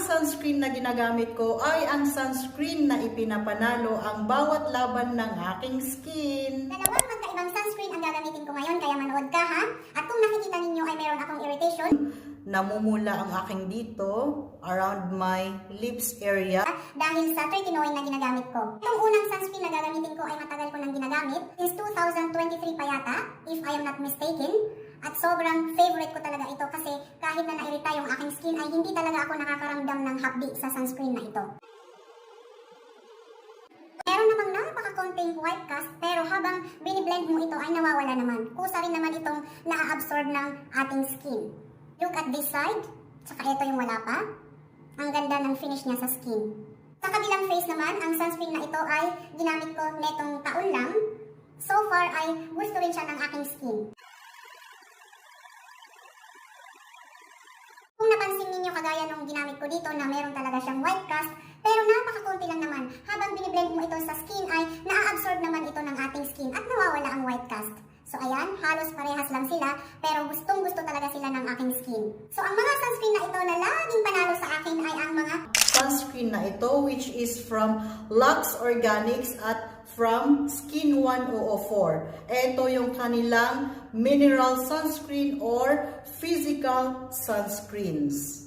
sunscreen na ginagamit ko ay ang sunscreen na ipinapanalo ang bawat laban ng aking skin. Dalawang magkaibang sunscreen ang gagamitin ko ngayon, kaya manood ka ha. At kung nakikita ninyo ay meron akong irritation, Namumula ang aking dito, around my lips area. dahil sa tretinoin na ginagamit ko. Itong unang sunscreen na gagamitin ko ay matagal ko nang ginagamit. Since 2023 pa yata, if I am not mistaken. At sobrang favorite ko talaga ito kasi kahit na nairita yung aking skin ay hindi talaga ako nakakaramdam ng hapdi sa sunscreen na ito. Meron namang napaka-konting white cast pero habang biniblend mo ito ay nawawala naman. Kusa rin naman itong na-absorb ng ating skin. Look at this side, tsaka ito yung wala pa. Ang ganda ng finish niya sa skin. Sa kabilang face naman, ang sunscreen na ito ay ginamit ko netong taon lang. So far ay gusto rin siya ng aking skin. Kung napansin ninyo kagaya nung ginamit ko dito na meron talaga siyang white cast, pero napakakunti lang naman. Habang biniblend mo ito sa skin ay na-absorb naman ito ng ating skin at nawawala ang white cast. So ayan, halos parehas lang sila, pero gustong gusto talaga sila ng aking skin. So ang mga sunscreen na ito na laging panalo sa akin ay ang mga Sunscreen na ito which is from Lux Organics at from Skin 1004. Ito yung kanilang mineral sunscreen or physical sunscreens.